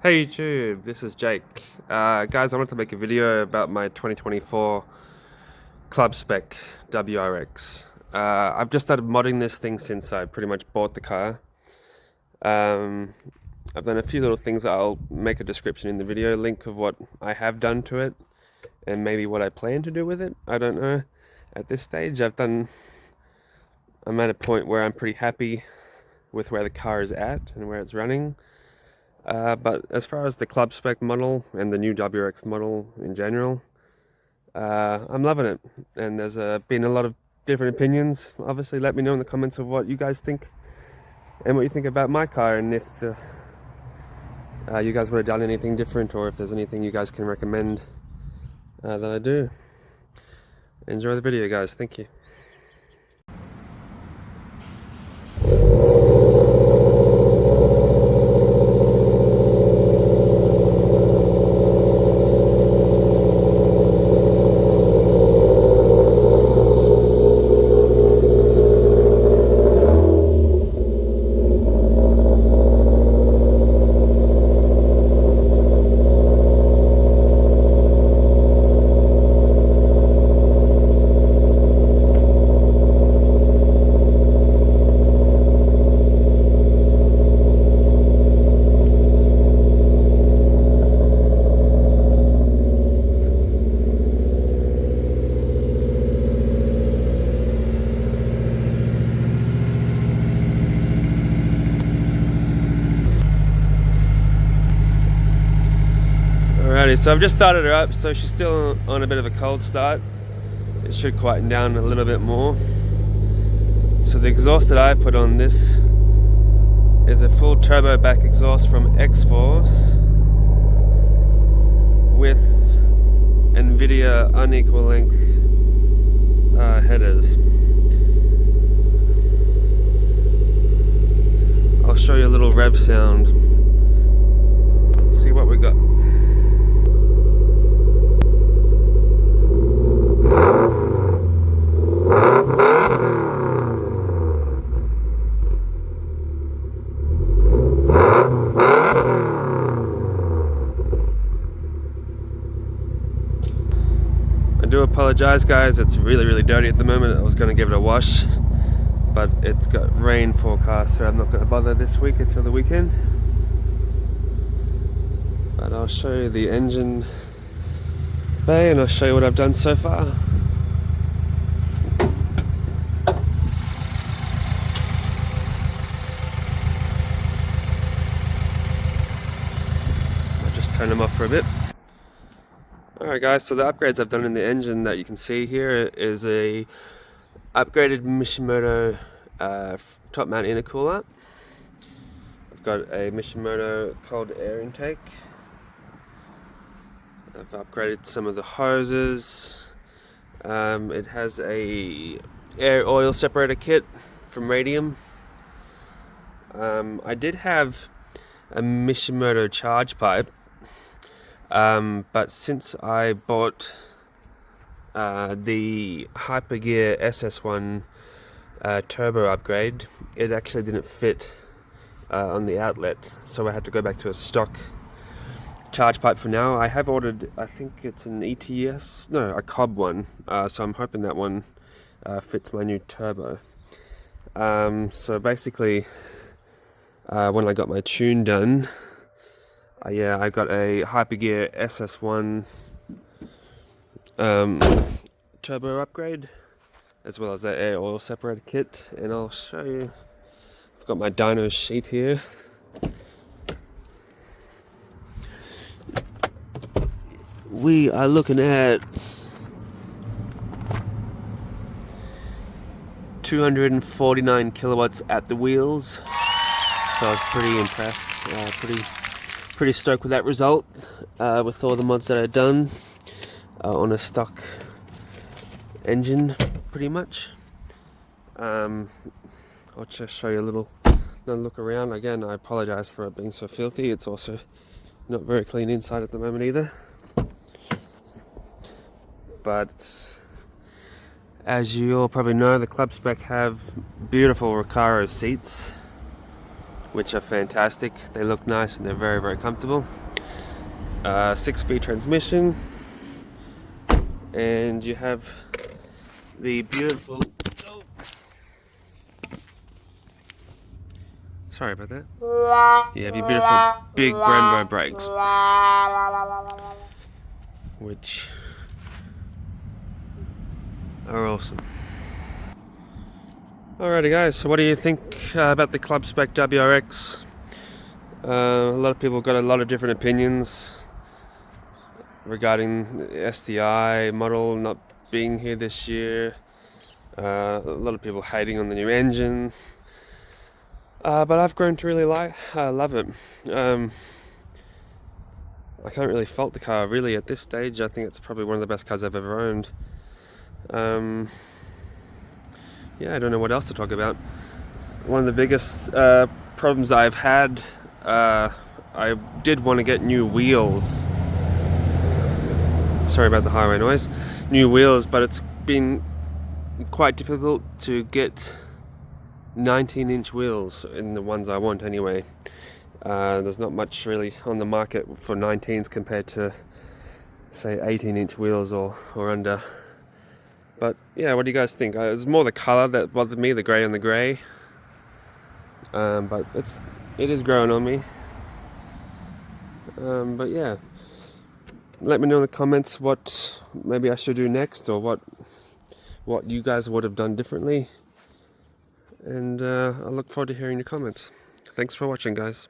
Hey YouTube, this is Jake. Guys, I wanted to make a video about my 2024 Club Spec WRX. I've just started modding this thing since I pretty much bought the car. I've done a few little things. I'll make a description in the video, link of what I have done to it, and maybe what I plan to do with it. I don't know. At this stage, I'm at a point where I'm pretty happy with where the car is at and where it's running. But as far as the Club Spec model and the new WRX model in general, I'm loving it. And there's been a lot of different opinions. Obviously, let me know in the comments of what you guys think and what you think about my car, and if you guys would have done anything different, or if there's anything you guys can recommend that I do. Enjoy the video, guys. Thank you. Alrighty, so I've just started her up, so she's still on a bit of a cold start. It should quieten down a little bit more. So the exhaust that I put on this is a full turbo back exhaust from Xforce with Nvidia unequal length headers. I'll show you a little rev sound. Let's see what we got. I do apologize, guys, it's really dirty at the moment. I was going to give it a wash, but it's got rain forecast, so I'm not going to bother this week until the weekend. But I'll show you the engine bay and I'll show you what I've done so far. I'll just turn them off for a bit. Alright guys, so the upgrades I've done in the engine that you can see here is a upgraded Mishimoto top mount intercooler. I've got a Mishimoto cold air intake. I've upgraded some of the hoses. It has a air oil separator kit from Radium. I did have a Mishimoto charge pipe, but since I bought the Hypergear SS1 Turbo upgrade, it actually didn't fit on the outlet, so I had to go back to a stock charge pipe for now. I have ordered, I think it's an ETS, no, a Cobb one, so I'm hoping that one fits my new turbo. So basically, when I got my tune done, I got a Hypergear SS1 turbo upgrade, as well as that air oil separator kit, and I'll show you. I've got my Dyno sheet here. We are looking at 249 kilowatts at the wheels, so I was pretty impressed, pretty stoked with that result, with all the mods that I've done on a stock engine, pretty much. I'll just show you another look around. Again, I apologize for it being so filthy. It's also not very clean inside at the moment either. But as you all probably know, the Club Spec have beautiful Recaro seats which are fantastic. They look nice and they're very, very comfortable. 6-speed transmission, and you have the beautiful, sorry about that. You have your beautiful big Brembo brakes, which are awesome. Alrighty guys, so what do you think about the Club Spec WRX? A lot of people got a lot of different opinions regarding the STI model not being here this year. A lot of people hating on the new engine. But I've grown to really love it. I can't really fault the car really at this stage. I think it's probably one of the best cars I've ever owned. Yeah, I don't know what else to talk about. One of the biggest problems I've had, I did want to get new wheels. Sorry about the highway noise. New wheels, but it's been quite difficult to get 19-inch wheels in the ones I want anyway. There's not much really on the market for 19s compared to, say, 18-inch wheels or under. But yeah, what do you guys think? It was more the colour that bothered me, the grey on the grey. But it is growing on me. But yeah, let me know in the comments what maybe I should do next, or what you guys would have done differently. And I look forward to hearing your comments. Thanks for watching, guys.